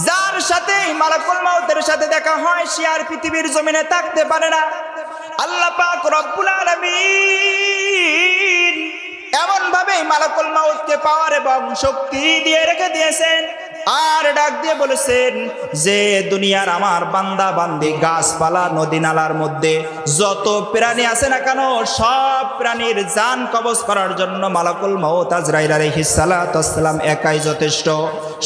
যার সাথে মালাকুল মউতের সাথে দেখা হয় সে আর পৃথিবীর জমিনে থাকতে পারে না। আল্লাহ পাক রব্বুল আলামিন এমন ভাবে মালাকুল মউতকে পাওয়ার এবং শক্তি দিয়ে রেখে দিয়েছেন, আর ডাক দিয়ে বলেছেন যে দুনিয়ার আমার বান্দা বান্দি, গাছপালা, নদী নালার মধ্যে যত প্রাণী আছে না কেন, সব প্রাণীর জান কবজ করার জন্য মালাকুল মউত আজরাইল আলাইহিস সালাতু ওয়াস সালাম একাই যথেষ্ট।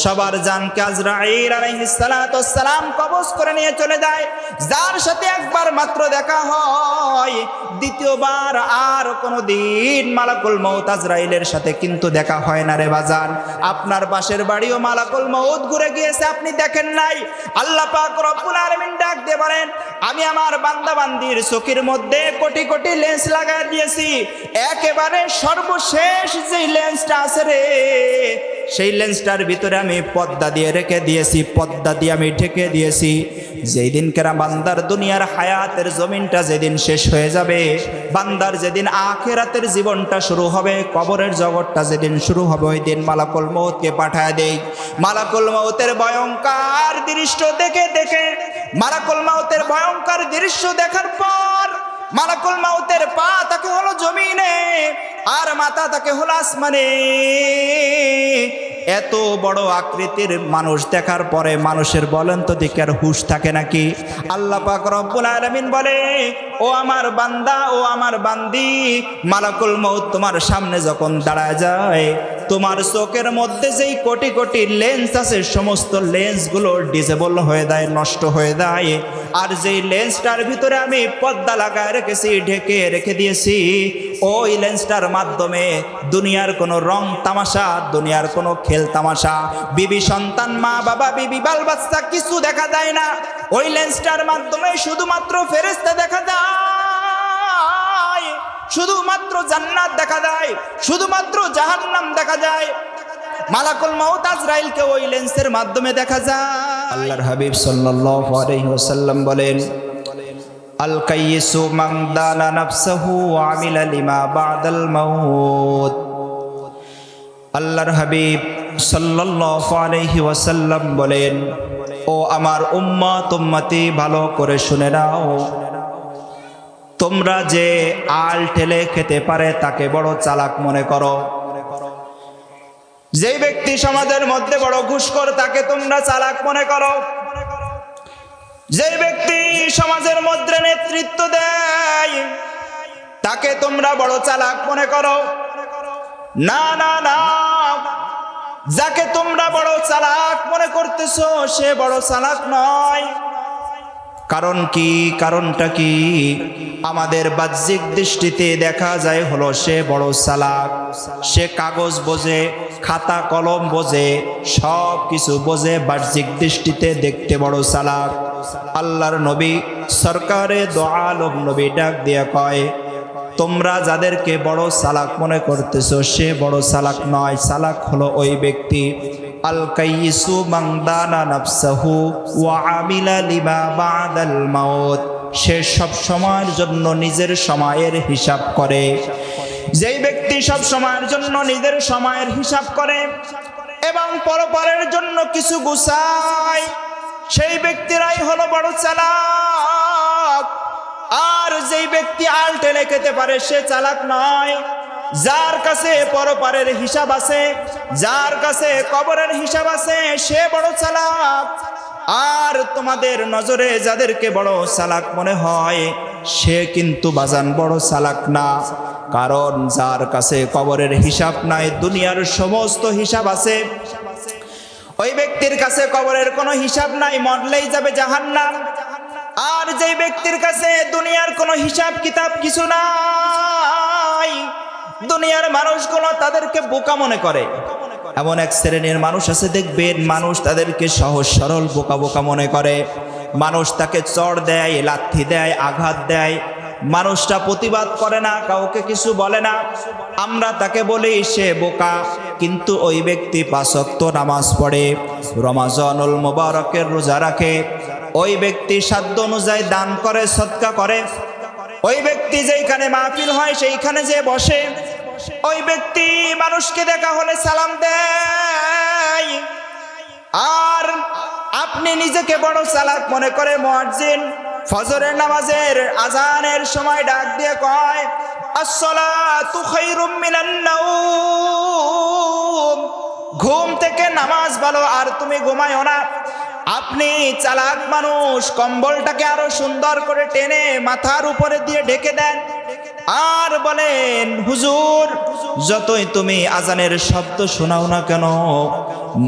সবার জানকে আজরাইল আলাইহিস সালাতু ওয়াস সালাম কবজ করে নিয়ে চলে যায়। যার সাথে একবার মাত্র দেখা হয়, দ্বিতীয়বার আর কোনোদিন মালাকুল মউত আজরাইলের সাথে কিন্তু দেখা হয় না রে বাজান। আপনার পাশের বাড়িও মালাকুল মউত ঘুরে গিয়েছে, আপনি দেখেন নাই। আল্লাহ পাক রব্বুল আলামিন ডাক দিয়ে বলেন, আমি আমার বান্দা বান্দির চোখের মধ্যে কোটি কোটি লেন্স লাগাই দিয়েছি, একেবারে সর্বশেষ যে লেন্সটা আছে রে, সেই লেন্সটার ভিতরে আমি পর্দা দিয়ে রেখে দিয়েছি, পর্দা দিয়ে আমি ঢেকে দিয়েছি। যেই দিন কেরা বান্দার দুনিয়ার হায়াতের জমিনটা যেদিন শেষ হয়ে যাবে, বান্দার যেদিন আখিরাতের জীবনটা শুরু হবে, কবরের জগৎটা যেদিন শুরু হবে, ওই দিন মালাকুল মউতকে পাঠায় দেই। মালাকুল মউতের ভয়ঙ্কর দৃশ্য দেখে দেখে, মালাকুল মউতের ভয়ঙ্কর দৃশ্য দেখার পর মালাকুল মউতের পা তাকে হলো জমিনে আর মাথা তাকে হলো আসমানে। এত বড় আকৃতির মানুষ দেখার পরে মানুষের বলেন তো দিকে আর হুঁশ থাকে নাকি? আল্লাহ পাক রব্বুল আলামিন বলে, ও আমার বান্দা, ও আমার বান্দি, মালাকুল মউত তোমার সামনে যখন দাঁড়ায় যায়, তোমার চোখের মধ্যে যেই কোটি কোটি লেন্স আছে, সমস্ত লেন্সগুলো ডিসেবল হয়ে যায়, নষ্ট হয়ে যায়। আর যেই লেন্সটার ভিতরে আমি পর্দা লাগায় রেখেছি, ঢেকে রেখে দিয়েছি, ওই লেন্সটার মাধ্যমে দুনিয়ার কোনো রং তামাশা, দুনিয়ার কোনো খেল তামাশা, বিবি সন্তান, মা বাবা, বিবি বাল বাচ্চা কিছু দেখা যায় না। ওই লেন্সটার মাধ্যমে শুধুমাত্র ফেরেশতা দেখা যায়, শুধুমাত্র জান্নাত দেখা যায়, শুধুমাত্র জাহান্নাম দেখা যায়। মালাকুল মউত আজরাইলকে ওই লেন্সের মাধ্যমে দেখা যায়। আল্লাহর হাবিব সাল্লাল্লাহু আলাইহি ওয়াসাল্লাম বলেন, আল কাইয়িসু মান দানা নাফসাহু ওয়া আমিলা লিমা বাদাল মাউত। আল্লাহর হাবিব সাল্লাল্লাহু আলাইহি ওয়াসাল্লাম বলেন, ও আমার উম্মত উম্মতি, ভালো করে শুনে নাও, তোমরা যে আল ঠেলে খেতে পারে তাকে বড় চালাক মনে করো। যে ব্যক্তি সমাজের মধ্যে বড় ঘুষখোর তাকে তোমরা চালাক মনে করো। যে ব্যক্তি সমাজের মধ্যে নেতৃত্ব দেয় তাকে তোমরা বড় চালাক মনে করো। না না না, যাকে তোমরা বড় চালাক মনে করতেছো সে বড় চালাক নয়। কারণ কি? কারণটা কি? আমাদের বাহ্যিক দৃষ্টিতে দেখা যায় হলো সে বড় চালাক, সে কাগজ বোঝে, খাতা কলম বোঝে, সব কিছু বোঝে, বাহ্যিক দৃষ্টিতে দেখতে বড় চালাক। আল্লাহর নবী সরকারে দো আলম নবী ডাক দিয়া কয়, তোমরা যাদেরকে বড় চালাক মনে করতেছো সে বড় চালাক নয়, চালাক হলো ওই ব্যক্তি আল কাইয়িসু মান দানা নাফসাহু ওয়া আমিলা লিমা বাদাল মাউত। সে সব সময়ের জন্য নিজের সময়ের হিসাব করে। যেই ব্যক্তি সব সময়ের জন্য নিজের সময়ের হিসাব করে এবং পরপরের জন্য কিছু গুছায়, সেই ব্যক্তিরাই হলো বড় চালাক। আর যেই ব্যক্তি আল টেনে খেতে পারে সে চালাক নয়। যার কাছে পরপারের হিসাব আছে, যার কাছে কবরের হিসাব আছে, সে বড় চালাক। আর তোমাদের নজরে যাদেরকে বড় চালাক মনে হয় সে কিন্তু বাজান বড় চালাক না। কারণ যার কাছে কবরের হিসাব নাই, দুনিয়ার সমস্ত হিসাব আছে, ওই ব্যক্তির কাছে কবরের কোনো হিসাব নাই, মরলেই যাবে জাহান্নাম। আর যেই ব্যক্তির কাছে দুনিয়ার কোনো হিসাব কিতাব কিছু নাই, দুনিয়ার মানুষগুলো তাদেরকে বোকা মনে করে। এমন এক শ্রেণীর মানুষ আছে, দেখবেন মানুষ তাদেরকে সহজ সরল বোকা বোকা মনে করে। মানুষ তাকে চড় দেয়, লাথি দেয়, আঘাত দেয়, মানুষটা প্রতিবাদ করে না, কাউকে কিছু বলে না, আমরা তাকে বলি সে বোকা। কিন্তু ওই ব্যক্তি 5 ওয়াক্ত নামাজ পড়ে, রমাজানুল মুবারকের রোজা রাখে, ওই ব্যক্তি সাধ্য অনুযায়ী দান করে, সদকা করে, ওই ব্যক্তি যেইখানে মাহফিল হয় সেইখানে যে বসে, ওই ব্যক্তি মানুষকে দেখা হলে সালাম দেয়। আর আপনি নিজেকে বড় চালাক মনে করে মুয়াজ্জিন ফজরের নামাজের আজানের সময় ডাক দিয়ে কয় আসসালাতু খায়রুম মিনান নাওম, ঘুম থেকে নামাজ ভালো, আর তুমি ঘুমায়ো না। আপনি চালাক মানুষ, কম্বলটাকে আরো সুন্দর করে টেনে মাথার উপরে দিয়ে ঢেকে দেন আর বলেন হুজুর যতই তুমি আজানের শব্দ শোনাও না কেন,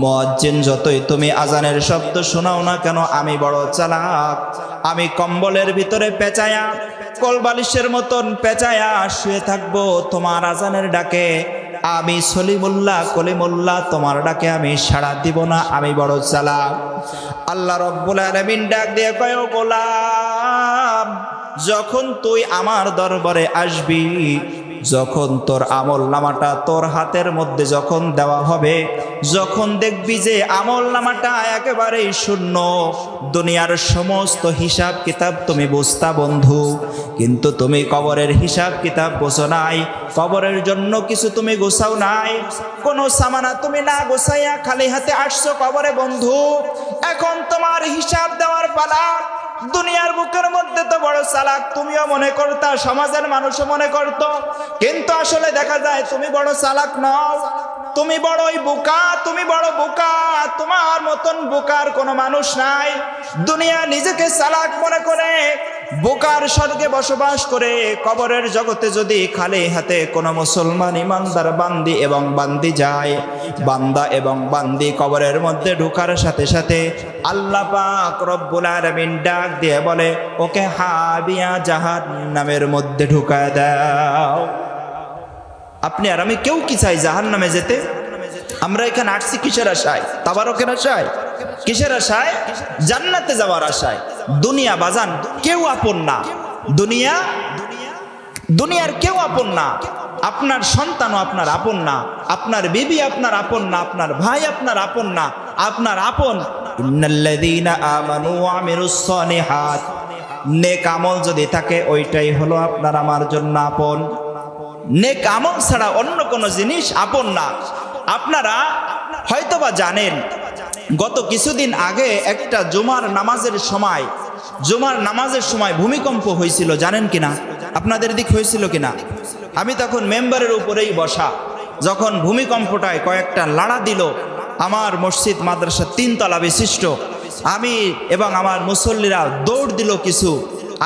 মুয়াজ্জিন যতই তুমি আজানের শব্দ শোনাও না কেন, আমি বড় চালাক, আমি কম্বলের ভিতরে পেঁচায়া কোলবালিশের মতন পেঁচায়া শুয়ে থাকবো তোমার আজানের ডাকে। আমি সলিমুল্লাহ কলিমুল্লাহ তোমার ডাকে আমি সাড়া দিব না, আমি বড় চালাক। আল্লাহ রব্বুল আলামিন ডাক দিয়ে কয় গোলাম, যখন তুই আমার দরবারে আসবি, যখন তোর আমল নামাটা তোর হাতের মধ্যে যখন দেওয়া হবে, যখন দেখবি যে আমল নামাটা একেবারেই শূন্য, দুনিয়ার সমস্ত হিসাব কিতাব তুমি বুঝতা বন্ধু, কিন্তু তুমি কবরের হিসাব কিতাব বোঝো নাই, কবরের জন্য কিছু তুমি গোছাও নাই, কোনো সামানা তুমি না গোছাইয়া খালি হাতে আসছো কবরে বন্ধু। এখন তোমার হিসাব দেওয়ার পালা। দুনিয়ার বুকের মধ্যে তো বড় চালাক তুমিও মনে করতা, সমাজের মানুষও মনে করত, কিন্তু আসলে দেখা যায় তুমি বড় চালাক নও, তুমি বড়ই বোকা, তুমি বড় বোকা, তোমার মতন বোকার কোনো মানুষ নাই। দুনিয়া নিজেকে চালাক মনে করে বোকার স্বর্গে বসবাস করে, কবরের জগতে যদি খালি হাতে কোনো মুসলমান ইমানদার বান্দি এবং বান্দি যায়, বান্দা এবং বান্দি কবরের মধ্যে ঢোকার সাথে সাথে আল্লাহ পাক রব্বুল আলামিন ডাক দিয়ে বলে ওকে হাবিয়া জাহান্নামের মধ্যে ঢুকায় দাও। আপনি আর আমি কেউ কি চাই জাহান্নামে যেতে? আমরা এখানে আসছি কিসের আশায়? তাবারকের আশায়? কিসের আশায়? জান্নাতে যাওয়ার আশায়। দুনিয়া বাজান কেউ আপন না, দুনিয়ার কেউ আপন না, আপনার সন্তানও আপনার আপন না, আপনার বিবি আপনার আপন না, আপনার ভাই আপনার আপন না, আপনার আপন ইন্নাল্লাযীনা আমানু ওয়া আমিলুস সালিহাত, নেক আমল যদি থাকে ওইটাই হলো আপনার আমার জন্য আপন। নেক আমল ছাড়া অন্য কোনো জিনিস আপন না। আপনারা হয়তোবা জানেন গত কিছুদিন আগে একটা জুমার নামাজের সময় ভূমিকম্প হয়েছিল, জানেন কিনা? আপনাদের দিক হয়েছিল কিনা? আমি তখন মেম্বারের উপরেই বসা, যখন ভূমিকম্পটায় কয়েকটা লাড়া দিল, আমার মসজিদ মাদ্রাসা 3 তলা বিশিষ্ট, আমি এবং আমার মুসল্লিরা দৌড় দিল কিছু,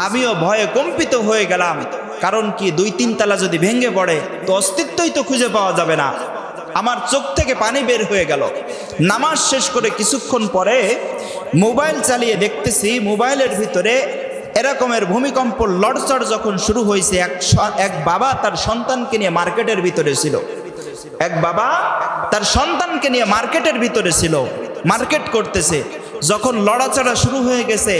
আমিও ভয়ে কম্পিত হয়ে গেলাম। কারণ কি 2-3 তলা যদি ভেঙে পড়ে তো অস্তিত্বই তো খুঁজে পাওয়া যাবে না। আমার চোখ থেকে পানি বের হয়ে গেল। নামাজ শেষ করে কিছুক্ষণ পরে মোবাইল চালিয়ে দেখতেছি, মোবাইলের ভিতরে এরকমের ভূমিকম্প লড়চড় যখন শুরু হয়েছে, এক বাবা তার সন্তানকে নিয়ে মার্কেটের ভিতরে ছিল, এক বাবা তার সন্তানকে নিয়ে মার্কেটের ভিতরে ছিল, মার্কেট করতেছে। যখন লড়াচড়া শুরু হয়ে গেছে,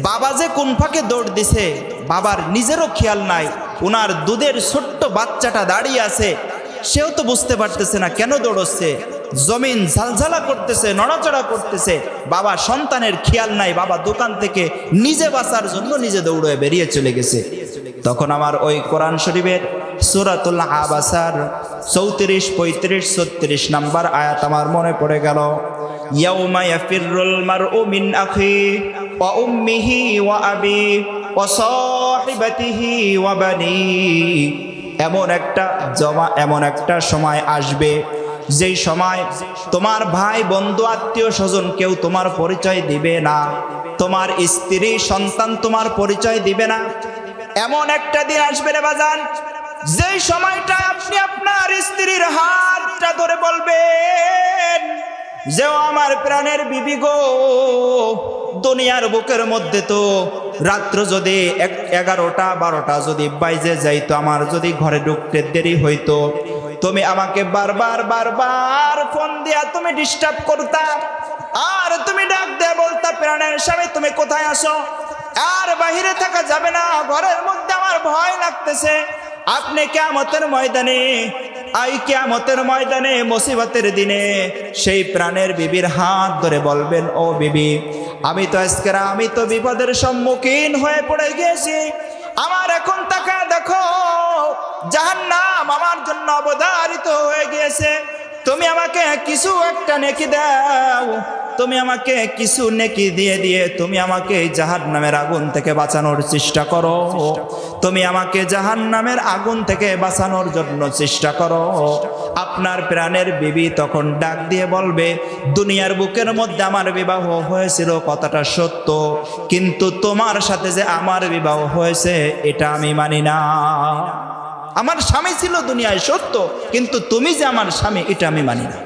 বাবা যে কোন ফাঁকে দৌড় দিছে বাবার নিজেরও খেয়াল নাই। ওনার দুধের ছোট্ট বাচ্চাটা দাঁড়িয়ে আছে, সেও তো বুঝতে পারতেছে না কেন দৌড়চ্ছে, জমিন ঝালঝালা করতেছে, নড়াচড়া করতেছে, বাবা সন্তানের খেয়াল নাই, বাবা দোকান থেকে নিজে বাঁচার জন্য নিজে দৌড়ে বেরিয়ে চলে গেছে। তখন আমার ওই কোরআন শরীফের সূরাতুল আবাসার 34, 35, 36 নাম্বার আয়াত আমার মনে পড়ে গেল। ইয়াউমা ইয়াফিরুল মারউ মিন আখি ওয়া উম্মিহি ওয়া আবি ওয়া সাহিবাতিহি ওয়া বানি। এমন একটা সময় আসবে, যেই সময় তোমার ভাই বন্ধু আত্মীয় স্বজন কেউ তোমার পরিচয় দিবে না, তোমার স্ত্রী সন্তান তোমার পরিচয় দিবে না। এমন একটা দিন আসবে রে বাজান, যেই সময়টা আপনি আপনার স্ত্রীর হাতটা ধরে বলবেন যে ও আমার প্রাণের বিবি গো, দুনিয়ার বুকের মধ্যে তো রাত্র যদি 11টা 12টা যদি বাইজে যাইতো, আমার যদি ঘরে ঢুকতে দেরি হইতো, তুমি আমাকে বারবার ফোন দিয়া তুমি ডিস্টার্ব করতা, আর তুমি ডাক দিয়ে বলতা প্রাণের স্বামী তুমি কোথায় আসো, আর বাহিরে থাকা যাবে না, ঘরের মধ্যে আমার ভয় লাগতেছে। আপনি কিয়ামতের ময়দানে মুসিবতের দিনে সেই প্রাণের বিবির হাত ধরে বলবেন ও বিবি, আমি তো বিপদের সম্মুখীন হয়ে পড়ে গেছি, আমার এখন তাকা দেখো জাহান্নাম আমার জন্য অবধারিত হয়ে গিয়েছে, তুমি আমাকে কিছু একটা নেকি দাও, তুমি আমাকে কিছু নেকি দিয়ে দিয়ে তুমি আমাকে জাহান্নামের আগুন থেকে বাঁচানোর চেষ্টা করো, তুমি আমাকে জাহান্নামের আগুন থেকে বাঁচানোর জন্য চেষ্টা করো। আপনার প্রাণের বিবি তখন ডাক দিয়ে বলবে, দুনিয়ার বুকের মধ্যে আমার বিবাহ হয়েছিল কথাটা সত্য, কিন্তু তোমার সাথে যে আমার বিবাহ হয়েছে এটা আমি মানি না। আমার স্বামী ছিল দুনিয়ায় সত্য, কিন্তু তুমি যে আমার স্বামী এটা আমি মানি না।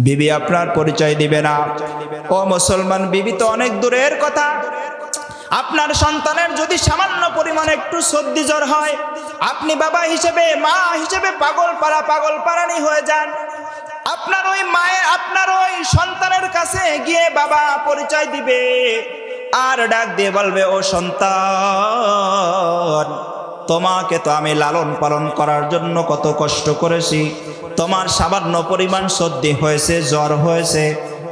বিবি আপনার পরিচয় দিবে না। ও মুসলমান, বিবি তো অনেক দূরের কথা। আপনার সন্তানের যদি সামান্য পরিমাণে একটু সর্দি জ্বর হয়, আপনি বাবা হিসেবে মা হিসেবে পাগল পারানি হয়ে যান। আপনার ওই মায়ের আপনার ওই সন্তানের কাছে গিয়ে বাবা পরিচয় দিবে আর ডাক দিয়ে বলবে, ও সন্তান, তোমাকে তো আমি লালন পালন করার জন্য কত কষ্ট করেছি, তোমার সামান্য পরিমাণ সর্দি হয়েছে, জ্বর হয়েছে,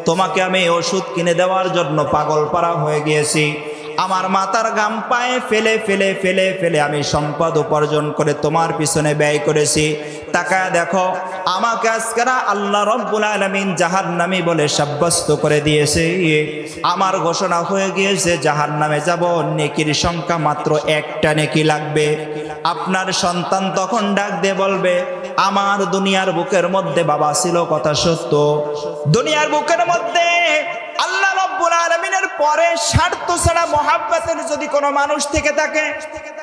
তোমাকে আমি ওষুধ কিনে দেওয়ার জন্য পাগল পারা হয়ে গিয়েছি। আমার মাথার ঘাম পায়ে ফেলে ফেলে ফেলে ফেলে আমি সম্পদ উপার্জন করে তোমার পিছনে ব্যয় করেছি। তাকায় দেখো, আমাকে আজকেরা আল্লাহ রব্বুল আলামিন জাহান্নামী বলে সাব্যস্ত করে দিয়েছে। আমার ঘোষণা হয়ে গিয়েছে জাহান্নামে যাব, নেকির সংখ্যা মাত্র একটা নেকি লাগবে। আপনার সন্তান তখন ডাক দিয়ে বলবে, আমার দুনিয়ার বুকের মধ্যে বাবা ছিল কথা সত্য, দুনিয়ার বুকের মধ্যে আল্লাহ রব্বুল আলামিনের পরে স্বার্থ ছাড়া মহাব্বতের যদি কোনো মানুষ থেকে থাকে,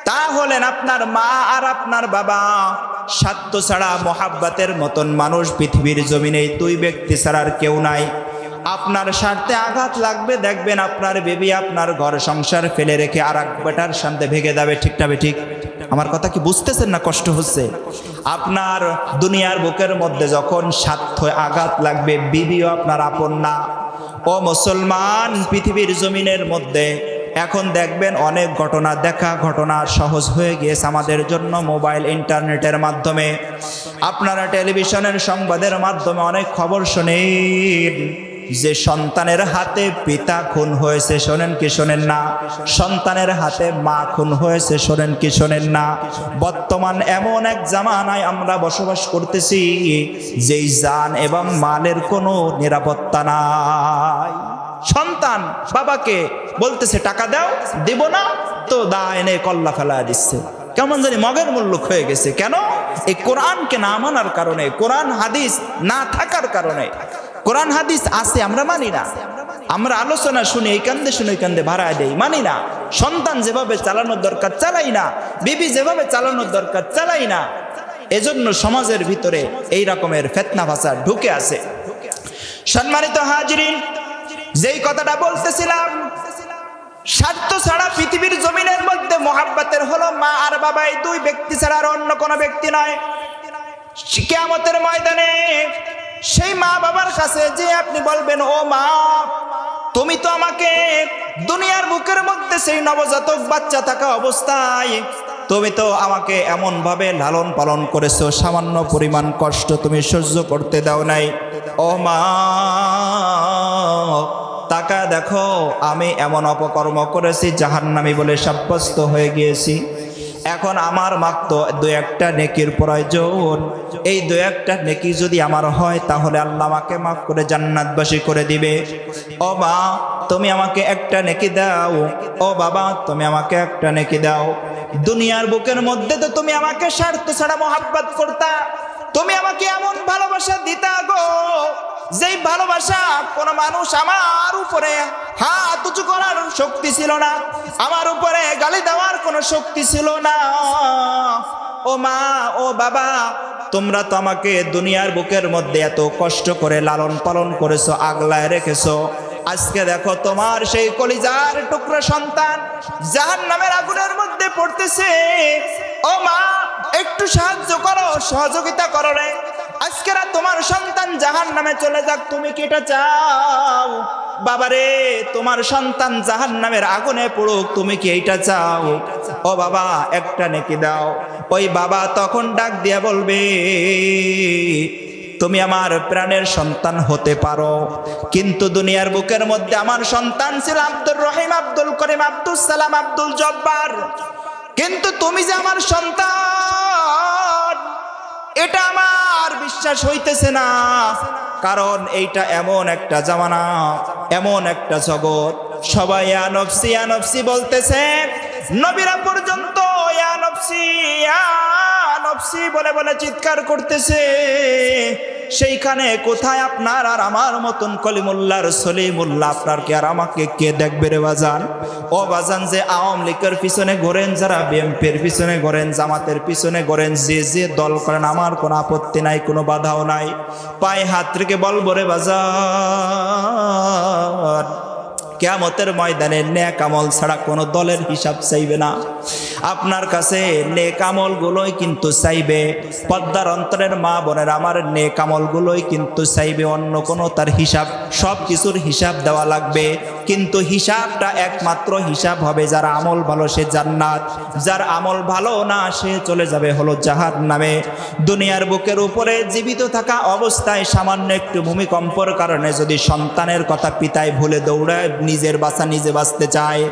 তা হলেন আপনার মা আর আপনার বাবা। স্বার্থ ছাড়া মহাব্বতের মতন মানুষ পৃথিবীর জমিনে দুই ব্যক্তি ছাড়া আর কেউ নাই। আপনার স্বার্থে আঘাত লাগবে, দেখবেন আপনার বেবি আপনার ঘর সংসার ফেলে রেখে আর এক বেটার সামনে ভেগে যাবে। ঠিক না ঠিক? আমার কথা কি বুঝতেছেন না? কষ্ট হচ্ছে? আপনার দুনিয়ার বুকের মধ্যে যখন স্বার্থ আঘাত লাগবে, বিবিও আপনার আপন না। ও মুসলমান, পৃথিবীর জমিনের মধ্যে এখন দেখবেন অনেক ঘটনা সহজ হয়ে গিয়েছে আমাদের জন্য মোবাইল ইন্টারনেটের মাধ্যমে। আপনারা টেলিভিশনের সংবাদের মাধ্যমে অনেক খবর শোনেন যে সন্তানের হাতে পিতা খুন হয়েছে, শোনেন কি শোনেন না? সন্তানের হাতে মা খুন হয়েছে, শোনেন কি শোনেন না? বর্তমান এমন এক জামানায় আমরা বসবাস করতেছি যেই জান এবং মালের কোনো নিরাপত্তা নাই। সন্তান বাবাকে বলতেছে টাকা দাও, দেব না তো দা এনে কল্লা ফেলা দিচ্ছে। কেমন জানি মগের মুল্লুক হয়ে গেছে। কেন? এই কোরআনকে না মানার কারণে, কোরআন হাদিস না থাকার কারণে। কোরআন হাদিস আছে আমরা মানি না, আমরা আলোচনা শুনে এই কান্দে ভাড়া দেই, মানি না। সন্তান যেভাবে চালানোর দরকার চালাই না, বিবি যেভাবে চালানোর দরকার চালাই না। এজন্য সমাজের ভিতরে এই রকমের ফিতনা ফাসাদ ঢুকে আছে। সম্মানিত হাজিরিন, যেই কথাটা বলতেছিলাম, স্বার্থ ছাড়া পৃথিবীর জমিনের মধ্যে মহাব্বতের হলো মা আর বাবা, এই দুই ব্যক্তি ছাড়া আর অন্য কোনো ব্যক্তি নয়। কিয়ামতের ময়দানে সেই মা বাবার কাছে যে আপনি বলবেন, ও মা, তুমি তো আমাকে দুনিয়ার বুকের মধ্যে সেই নবজাতক বাচ্চা থাকা অবস্থায় তুমি তো আমাকে এমন ভাবে লালন পালন করেছো, সামান্য পরিমাণ কষ্ট তুমি সহ্য করতে দাও নাই। ও মা, তাকা দেখো, আমি এমন অপকর্ম করেছি, জাহান্নামী বলে সাব্যস্ত হয়ে গিয়েছি। এখন আমার মাত্র দু একটা নেকির প্রয়োজন। এই দু একটা নেকি যদি আমার হয়, তাহলে আল্লাহ আমাকে মাফ করে জান্নাতবাসী করে দিবে। ও মা, তুমি আমাকে একটা নেকি দাও। ও বাবা, তুমি আমাকে একটা নেকি দাও। দুনিয়ার বুকের মধ্যে তো তুমি আমাকে স্বার্থ ছাড়া মহাব্বত করতা, তুমি আমাকে এমন ভালোবাসা দিতা গো, যেই ভালোবাসা কোন মানুষ আমার উপরে হাত উঁচু করার শক্তি ছিল না, আমার উপরে গালি দেওয়ার কোনো শক্তি ছিল না। ও মা, ও বাবা, তোমরা তো আমাকে দুনিয়ার বুকের মধ্যে এত কষ্ট করে লালন পালন করেছো, আগলায় রেখেছো। আজকে দেখো তোমার সেই কলিজার টুকরো সন্তান জাহান্নামের আগুনের মধ্যে পড়তেছে। ও মা, একটু সাহায্য করো, সহযোগিতা করো রে। আজকে তোমার সন্তান জাহান্নামে চলে যাক, তুমি কি এটা চাও? বাবারে, তোমার সন্তান জাহান্নামের আগুনে পড়ুক, তুমি কি এইটা চাও? ও বাবা, একটা নেকি দাও। ওই বাবা তখন ডাক দিয়া বলবে, তুমি আমার প্রাণের সন্তান হতে পারো, কিন্তু দুনিয়ার বুকের মধ্যে আমার সন্তান ছিল আব্দুর রহিম, আব্দুল করিম, আব্দুল সালাম, আব্দুল জব্বার, কিন্তু তুমি যে আমার সন্তান, এটা আমার বিশ্বাস হইতেছে না, কারণ এইটা এমন একটা জামানা, এমন একটা জগৎ, সবাই ইয়া নফসি ইয়া নফসি বলতেছে, নবীরা পর্যন্ত ইয়া নফসি ইয়া নফসি বলে বলে চিৎকার করতেছে। সেইখানে কোথায় আপনার আর আমার মতন কলিমুল্লাহর সলিমুল্লাহ, আপনার কে আর আমাকে কে দেখবে রে বাজান? ও বাজান, যে আওয়ামী লীগের পিছনে ঘোরেন, যারা বিএনপির পিছনে ঘোরেন, জামাতের পিছনে ঘোরেন, যে যে দল করেন, আমার কোনো আপত্তি নাই, কোনো বাধাও নাই। পায়ে হাত রেখে বলবো রে বাজান, কিয়ামতের ময়দানে নেক আমল ছাড়া কোনো দলের হিসাব চাইবে না। আপনার কাছে নেক আমলগুলোই কিন্তু চাইবে। পদ্মার অন্তরের মা বোনের আমার, নেক আমলগুলোই কিন্তু চাইবে, অন্য কোনো তার হিসাব, সব কিছুর হিসাব দেওয়া লাগবে। কিন্তু হিসাবটা একমাত্র হিসাব হবে যার আমল ভালো সে জান্নাত, যার আমল ভালো না সে চলে যাবে হলো জাহান্নামে। দুনিয়ার বুকের উপরে জীবিত থাকা অবস্থায় সামান্য একটু ভূমিকম্পর কারণে যদি সন্তানের কথা পিতায় ভুলে দৌড়ায় নিজের বাঁচা নিজে বাঁচতে চায়,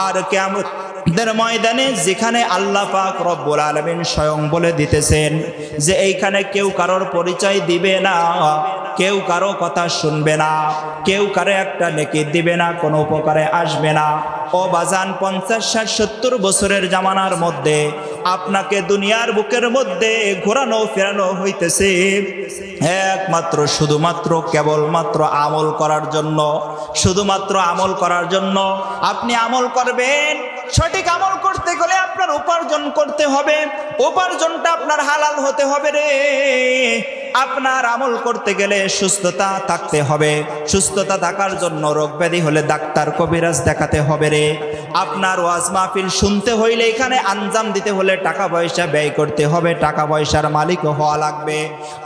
আর কিয়ামতের ময়দানে যেখানে আল্লাহ পাক রব্বুল আলামিন স্বয়ং বলে দিতেছেন যে এইখানে কেউ কারোর পরিচয় দিবে না, কেউ কারো কথা শুনবে না, কেউ কারো একটা নেকি দিবে না, কোনো উপকারে আসবে না। ও বাজান, 50, 60, 70 বছরের জামানার মধ্যে আপনাকে দুনিয়ার বুকের মধ্যে ঘোরানো ফেরানো হইতেছে একমাত্র শুধুমাত্র কেবলমাত্র আমল করার জন্য, শুধুমাত্র আমল করার জন্য। আপনি আমল করবেন, সঠিক আমল করতে গেলে আপনার উপার্জন করতে হবে, উপার্জনটা আপনার হালাল হতে হবে রে। আপনার আমল করতে গেলে সুস্থতা থাকতে হবে, সুস্থতা থাকার জন্য রোগ ব্যাধি হলে ডাক্তার কবিরাজ দেখাতে হবে রে। আপনার ওয়াজ মাহফিল শুনতে হইলে এখানে আঞ্জাম দিতে হলে টাকা পয়সা ব্যয় করতে হবে, টাকা পয়সার মালিক হওয়া লাগবে।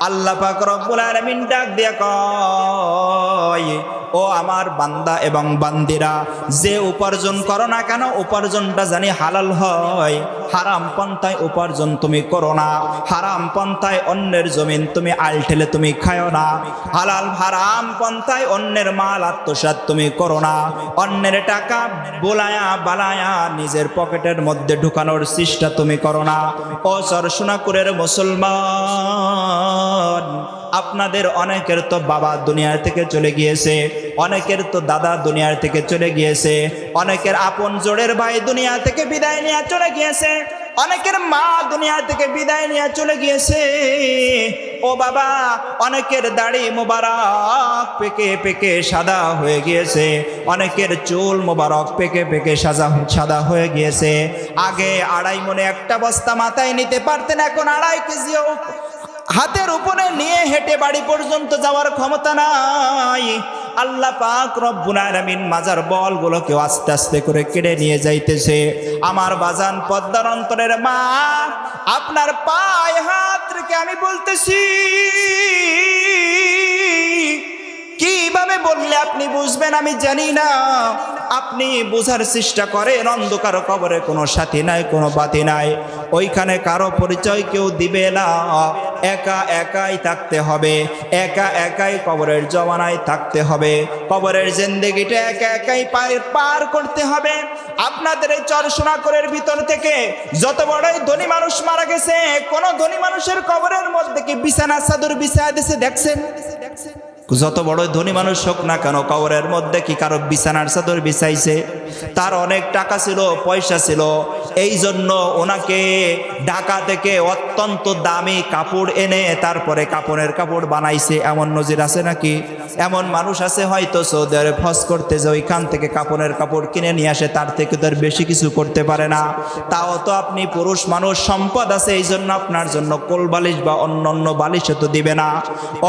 আল্লাহ পাক রব্বুল আলামিন ডাক দিয়া কয়, ও আমার বান্দা এবং বান্দিরা, যে উপার্জন করো না কেন উপার্জনটা জানি হালাল হয়। হারাম পন্থায় উপার্জন তুমি করো না, হারাম পন্থায় অন্যের জমিন তুমি আলঠেলে তুমি খায়ো না, হালাল হারাম পন্থায় অন্যের মাল আত্মসাৎ তুমি করো না, অন্যের টাকা বোলায়া বালায়া নিজের পকেটের মধ্যে ঢুকানোর চেষ্টা তুমি করো না। ও চরসোনাকুরের মুসলমান, আপনাদের অনেকের তো বাবা দুনিয়ার থেকে চলে গিয়েছে, অনেকের তো দাদা দুনিয়ার থেকে চলে গিয়েছে, অনেকের আপন জোড়ের ভাই দুনিয়া থেকে বিদায় নিয়ে চলে গিয়েছে, অনেকের মা দুনিয়া থেকে বিদায় নিয়ে চলে গিয়েছে। ও বাবা, অনেকের দাড়ি মোবারক পেকে পেকে সাদা হয়ে গিয়েছে, অনেকের চুল মোবারক পেকে পেকে সাদা হয়ে গিয়েছে। আগে 2.5 মণে একটা বস্তা মাথায় নিতে পারতেন, এখন 2.5 কেজিও হাতের উপরে নিয়ে হেঁটে বাড়ি পর্যন্ত যাওয়ার ক্ষমতা নাই। আল্লাহ পাক রব্বুল আলামিন মাজার বলগুলোকে আস্তে আস্তে করে কেড়ে নিয়ে যাইতেছে। আমার বাজান পদ্মার অন্তরের মা, আপনার পায়ে হাত রেখে আমি বলতেছি, কিভাবে বললে আপনি বুঝবেন আমি জানি না। আপনি বোঝার চেষ্টা করেন, অন্ধকার কবরে কোনো সাথী নাই, কোনো বাতি নাই, ওইখানে কারো পরিচয় কেউ দিবে না, একা একাই থাকতে হবে, একা একাই কবরের জমানায় থাকতে হবে, কবরের জিন্দেগিটা একা একাই পার করতে হবে। আপনাদের এই চরসোনাকুরের ভিতর থেকে যত বড়ই ধনী মানুষ মারা গেছে, কোন ধনী মানুষের কবরের মধ্যে কি বিছানা চাদর বিছায়া দিছে দেখছেন? যত বড় ধনী মানুষ হোক না কেন, কবরের মধ্যে কি কারো বিছানার চাদর বিছাইছে? তার অনেক টাকা ছিল, পয়সা ছিল, এই জন্য ওনাকে ঢাকা থেকে অত্যন্ত দামি কাপড় এনে তারপরে কাপড়ের কাপড় বানাইছে। এমন নজির আছে নাকি? এমন মানুষ আছে হয়তো সৌদি আরব হজ করতে যে ওইখান থেকে কাপড়ের কাপড় কিনে নিয়ে আসে, তার থেকে তো আর বেশি কিছু করতে পারে না। তাও তো আপনি পুরুষ মানুষ, সম্পদ আছে, এই জন্য আপনার জন্য কোল বালিশ বা অন্য অন্য বালিশও তো দিবে না।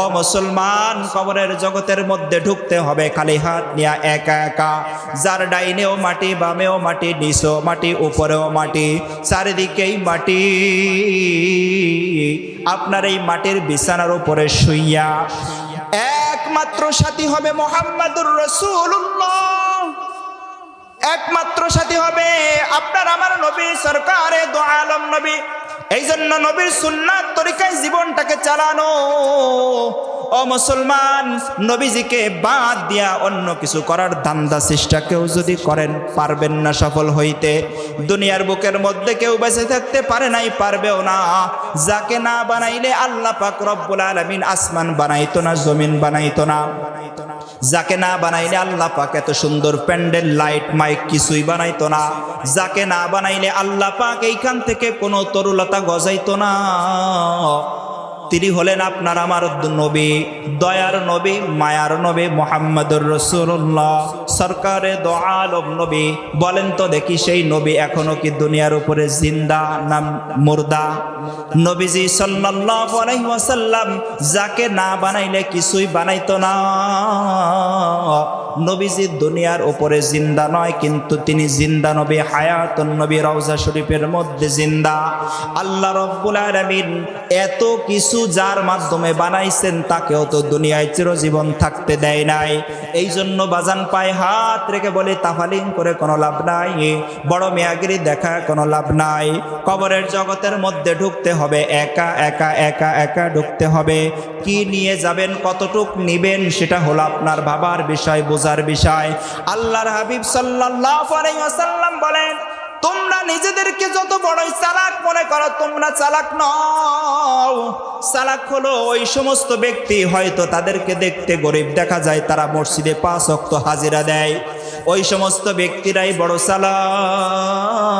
ও মুসলমান, কবরের জগতের মধ্যে ঢুকতে হবে খালি হাত নিয়ে, একা একা, যার ডাইনেও মাটি, বামেও মাটি, নিচেও মাটি, উপরেও মাটি, চারিদিকেই মাটি। আপনার এই মাটির বিছানার উপরে শুইয়া একমাত্র সাথী হবে মুহাম্মাদুর রাসূলুল্লাহ, একমাত্র সাথী হবে আপনার আমার নবী সরকারে দো আলম নবী। এই জন্য নবীর সুন্নাত তরিকায় জীবনটাকে চালানো, ও মুসলমান, নবীজিকে বাদ দিয়া অন্য কিছু করার ধান্দা চেষ্টা কেউ যদি করেন, পারবেন না সফল হইতে। দুনিয়ার বুকের মধ্যে কেউ বেঁচে থাকতে পারে নাই, পারবেও না। যাকে না বানাইলে আল্লাহ পাক রব্বুল আলামিন আসমান বানাইতো না, জমিন বানাইতো না। যাকে না বানাইলে আল্লাহ পাক এত সুন্দর প্যান্ডেল, লাইট, মাইক কিছুই বানাইতো না। যাকে না বানাইলে আল্লাহ পাক এইখান থেকে কোনো তরুলতা গজাইতো না। তিনি হলেন আপনার আমার নবী, দয়ার নবী, মায়ার নবী, মুহাম্মদুর রাসূলুল্লাহ, সরকারে দো আলম নবী। বলেন তো দেখি, সেই নবী এখনো কি দুনিয়ার উপরে জিন্দা না মুর্দা? নবীজি সাল্লাল্লাহু আলাইহি ওয়াসাল্লাম যাকে না বানাইলে কিছুই বানাইতো না। নবীজি দুনিয়ার উপরে জিন্দা নয়, কিন্তু তিনি জিন্দা নবী, হায়াতুন নবী, রওজা শরীফের মধ্যে জিন্দা। আল্লাহ রাব্বুল আলামিন এত কিছু যার মাধ্যমে বানাইছেন, তাকেও তো দুনিয়ায় চিরজীবন থাকতে দেয় নাই। এই জন্য বাজান পায়ে হাত রেখে বলে, তাফালিং করে কোনো লাভ নাই, বড় মেয়াগিরি দেখা কোনো লাভ নাই। কবরের জগতের মধ্যে ঢুকতে হবে একা একা, একা একা ঢুকতে হবে। কি নিয়ে যাবেন, কতটুক নিবেন, সেটা হলো আপনার ভাবার বিষয়, বোঝার বিষয়। আল্লাহর হাবিব সাল্লাল্লাহু আলাইহি ওয়াসাল্লাম বলেন, তোমরা নিজেদেরকে যত বড়ই চালাক মনে করো, তোমরা চালাক নও। চালাক হলো ওই সমস্ত ব্যক্তি, হয়তো তাদেরকে দেখতে গরিব দেখা যায়, তারা মসজিদে 5 ওয়াক্ত হাজিরা দেয়, ওই সমস্ত ব্যক্তিরাই বড় চালাক।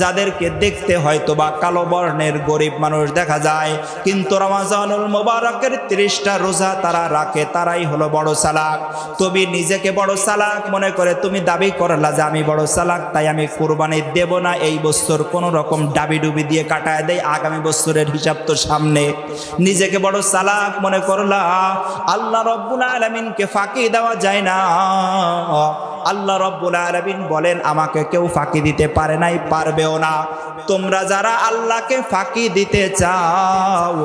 যাদেরকে দেখতে হয়তো বা কালো বর্ণের গরিব মানুষ দেখা যায়, কিন্তু রমজানুল মুবারকের 30টা রোজা তারা রাখে, তারাই হলো বড় চালাক। তুমি নিজেকে বড় চালাক মনে করে তুমি দাবি করলা যে আমি বড় চালাক, তাই আমি কুরবানি দেব না, এই বছর কোন রকম ডাবি ডুবি দিয়ে কাটায় দেয়, আগামী বছরের হিসাব তো সামনে। নিজেকে বড় চালাক মনে করলা। আল্লাহ রাব্বুল আলামিনকে ফাঁকি দেওয়া যায় না। আল্লাহ রাব্বুল আলামিন বলেন, আমাকে কেউ ফাঁকি দিতে পারে নাই, পারবেও না। তোমরা যারা আল্লাহকে ফাঁকি দিতে চাও,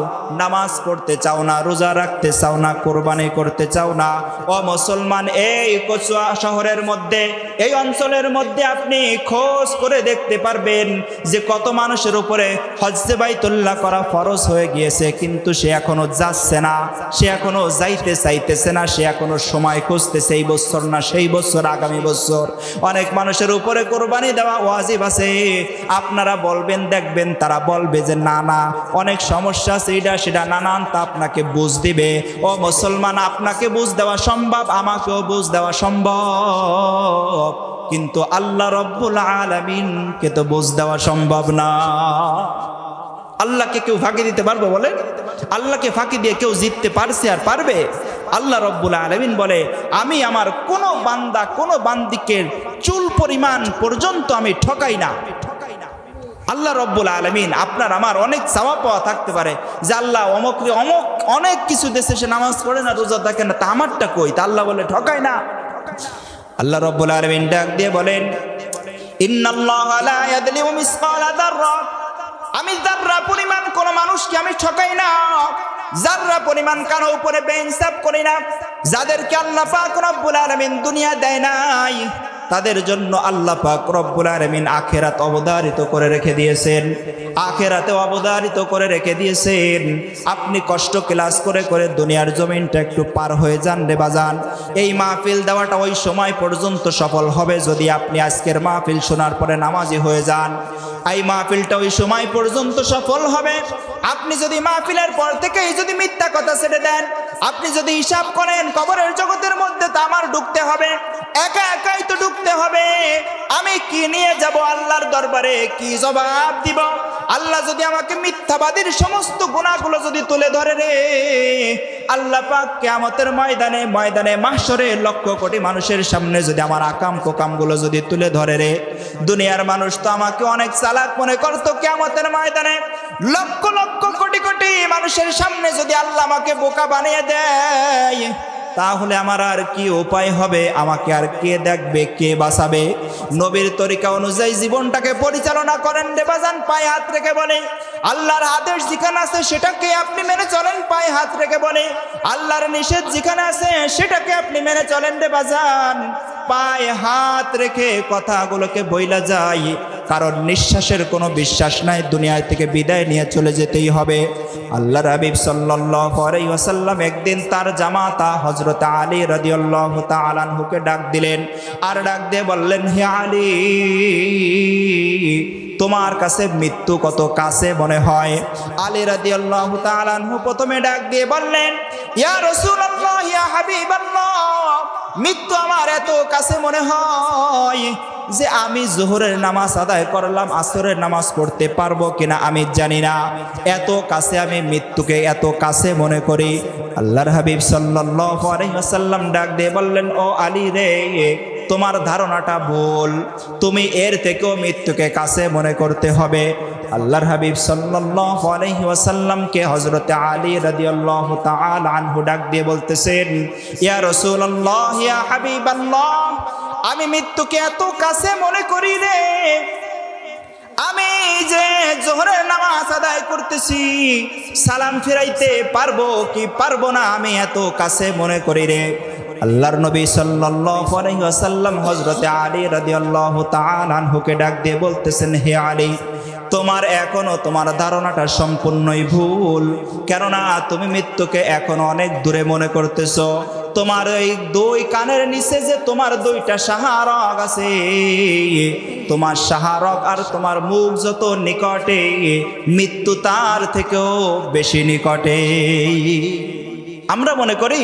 নামাজ পড়তে চাও না, রোজা রাখতে চাও না, কোরবানি করতে চাও না, ও মুসলমান, এই কচুয়া শহরের মধ্যে, এই অঞ্চলের মধ্যে আপনি খোঁজ করে দেখতে পারবেন যে কত মানুষের উপরে হজ্জে বাইতুল্লাহ করা ফরজ হয়ে গিয়েছে, কিন্তু সে এখনো যাচ্ছে না, সে এখনো যাইতে চাইতেছে না, সে এখনো সময় খুঁজতেছে, এই বছর না সেই বছর, আগামী বছর। অনেক মানুষের উপরে কোরবানি দেওয়া ওয়াজিব আছে। আপনারা বলবেন, দেখবেন তারা বলবে যে না না, অনেক সমস্যা আছে, এইটা সেটা নানান, তা আপনাকে বুঝ দিবে। ও মুসলমান, আপনাকে বুঝ দেওয়া সম্ভব, আমাকেও বুঝ দেওয়া সম্ভব, কিন্তু আল্লাহ রাব্বুল আলামিনকে তো বুঝ দেওয়া সম্ভব না। আল্লাহকে কেউ ফাঁকি দিতে পারবে? বলে, আল্লাহকে ফাঁকি দিয়ে কেউ জিততে পারছে আর পারবে? আল্লাহ রাব্বুল আলামিন বলে, আমি আমার কোনো বান্দা, কোনো বান্দিকে চুল পরিমাণ পর্যন্ত আমি ঠকাই না। আল্লাহ রাব্বুল আলামিন, আপনার আমার অনেক সওয়াব পাওয়া থাকতে পারে যে আল্লাহ অমুক অনেক কিছু দেশে সে নামাজ পড়ে না, রোজা থাকে না, তা আমারটা কই? তা আল্লাহ বলে ঠকাই না। আল্লাহ রাব্বুল আলামিন ডাক দিয়ে বলেন, ইন্নাল্লাহা লা ইয়াযলিমু মিসকালা যাররা, আমি যাররা পরিমাণ কোন মানুষকে আমি ঠকাই না, যাররা পরিমাণ কারো উপরে বেইনসাফ করি না। যাদেরকে আল্লাহ পাক রব্বুল আলামিন দুনিয়া দেয় নাই, তাদের জন্য আল্লাহ পাক রব্বুল আলামিন আখিরাত অবধারিত করে রেখে দিয়েছেন, আখিরাতে অবধারিত করে রেখে দিয়েছেন। আপনি কষ্ট ক্লাস করে করে দুনিয়ার জমিনটা একটু পার হয়ে যান রে বাজান। এই মাহফিল দেওয়াটা ওই সময় পর্যন্ত সফল হবে যদি আপনি আজকের মাহফিল শোনার পরে নামাজি হয়ে যান। এই মাহফিলটা ওই সময় পর্যন্ত সফল হবে আপনি যদি মাহফিলের পর থেকেই যদি মিথ্যা কথা ছেড়ে দেন। আপনি যদি হিসাব করেন কবরের জগতের মধ্যে তো আমার ঢুকতে হবে, একা একাই তো ঢুকতে হবে, আমি কি নিয়ে যাব আল্লাহর দরবারে, কি জবাব দিব? আল্লাহ যদি আমাকে মিথ্যাবাদীর সমস্ত গুনাহগুলো যদি তুলে ধরে রে, আল্লাহ পাক কিয়ামতের ময়দানে মাহশরে লক্ষ কোটি মানুষের সামনে যদি আমার আকাম কোকামগুলো যদি তুলে ধরে রে, দুনিয়ার মানুষ তো আমাকে অনেক চালাক মনে করতো, কিয়ামতের ময়দানে লক্ষ লক্ষ কোটি কোটি মানুষের সামনে যদি আল্লাহ আমাকে বোকা বানিয়ে দেয়, তাহলে আমার আর কি উপায় হবে? আমাকে আর কে দেখবে, কে বাঁচাবে? নবীর তরিকা অনুযায়ী জীবনটাকে পরিচালনা করেন রে বাজান, পায়ে হাত রেখে বলে। আল্লাহর আদেশ যেখানে আছে সেটাকে আপনি মেনে চলেন, পায়ে হাত রেখে বলে। আল্লাহর নিষেধ যেখানে আছে সেটাকে আপনি মেনে চলেন রে বাজান, পায়ে হাত রেখে কথাগুলোকে বইলা যায়। কারণ নিঃশ্বাসের কোনো বিশ্বাস নাই, দুনিয়া থেকে বিদায় নিয়ে চলে যেতেই হবে। আল্লাহর হাবিব সাল্লাল্লাহু আলাইহি ওয়াসাল্লাম একদিন তার জামাতা হযরত আলী রাদিয়াল্লাহু তাআলা আনহুকে ডাক দিলেন, আর ডাক দিয়ে বললেন, হে আলী, তোমার কাছে মৃত্যু কত কাছে মনে হয়? আলী রাদিয়াল্লাহু তাআলা আনহু প্রথমে ডাক দিয়ে বললেন, ইয়া রাসূলুল্লাহ, ইয়া হাবিবাল্লাহ, মৃত্যু আমার এত কাছে মনে হয় যে আমি যোহরের নামাজ আদায় করলাম, আসরের নামাজ পড়তে পারবো কিনা আমি জানি না, এত কাছে আমি মৃত্যুকে এত কাছে মনে করি। আল্লাহর হাবিব সাল্লাল্লাহু আলাইহি ওয়াসাল্লাম ডাক দিয়ে বললেন, ও আলী রে, তোমার ধারণাটা ভুল, তুমি এর থেকেও মৃত্যুকে কাছে মনে করতে হবে। আল্লাহর হাবিব সাল্লাল্লাহু আলাইহি ওয়াসাল্লামকে হযরত আলী রাদিয়াল্লাহু তাআলা আনহু ডাক দিয়ে বলতেছেন, ইয়া রাসূলুল্লাহ, ইয়া হাবিবাল্লাহ, আমি মৃত্যুকে এত কাছে মনে করি রে, আমি যে যোহরের নামাজ আদায় করতেছি, সালাম ফিরাইতে পারবো কি পারবো না, আমি এত কাছে মনে করি রে। আল্লাহর নবী সাল্লাল্লাহু আলাইহি ওয়াসাল্লাম হযরত আলী রাদিয়াল্লাহু তাআলা আনহুকে ডাক দিয়ে বলতেছেন, হে আলী, তোমার এখনো তোমার ধারণাটা সম্পূর্ণই ভুল, কেননা তুমি মৃত্যুকে এখনো অনেক দূরে মনে করতেছো। তোমার এই দুই কানের নিচে যে তোমার দুইটা শাহারগ আছে, তোমার শাহারগ আর তোমার মুখ যত নিকটে, মৃত্যু তার থেকেও বেশি নিকটে। আমরা মনে করি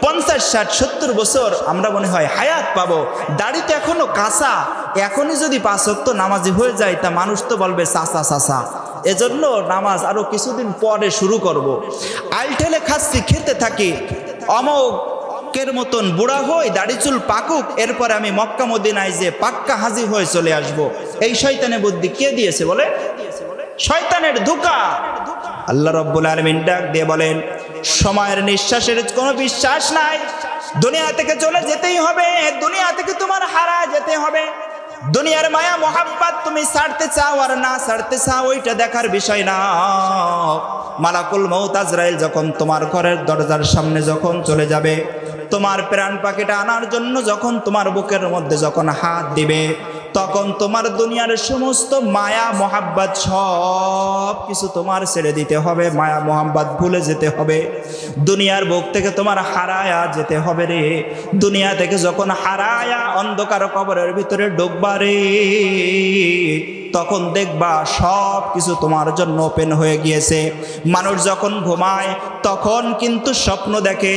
50, 60, 70 বছর আমরা মনে হয় হায়াত পাবো, দাড়িতে এখনো কাঁচা, এখনই যদি 5 ওয়াক্ত নামাজি হয়ে যায় তা মানুষ তো বলবে চাচা চাচা, এজন্য নামাজ আরো কিছুদিন পরে শুরু করব। আইল ঠেলে খাচ্ছি, খেতে থাকি, অমকের মতন বুড়া হই, দাড়ি চুল পাকুক, এরপরে আমি মক্কা মদিনায় যে পাক্কা হাজি হয়ে চলে আসব। এই শয়তানের বুদ্ধি কে দিয়েছে বলে? শয়তানের ধোঁকা। আল্লাহ রাব্বুল আলামিন ডাক দিয়ে বলেন, সময়ের নিঃশ্বাসের কোনো বিশ্বাস নাই, দুনিয়া থেকে চলে যেতেই হবে, দুনিয়া থেকে তোমার হারায় যেতে হবে। দুনিয়ার মায়া মোহাব্বত তুমি ছাড়তে চাও আর না ছাড়তে চাও ওইটা দেখার বিষয় না। মালাকুল মউত আজরাইল যখন তোমার ঘরের দরজার সামনে যখন চলে যাবে, তোমার প্রাণ পাখিটা আনার জন্য যখন তোমার বুকের মধ্যে যখন হাত দিবে, তখন তোমার দুনিয়ার সমস্ত মায়া মোহাব্বত সব কিছু তোমার ছেড়ে দিতে হবে, মায়া মোহাব্বত ভুলে যেতে হবে। দুনিয়ার বুক থেকে তোমার হারায়া যেতে হবে রে। দুনিয়া থেকে যখন হারায়া অন্ধকার কবরের ভিতরে ডুববা রে, তখন দেখবা সব কিছু তোমার জন্য ওপেন হয়ে গিয়েছে। মানুষ যখন ঘুমায় তখন কিন্তু স্বপ্ন দেখে,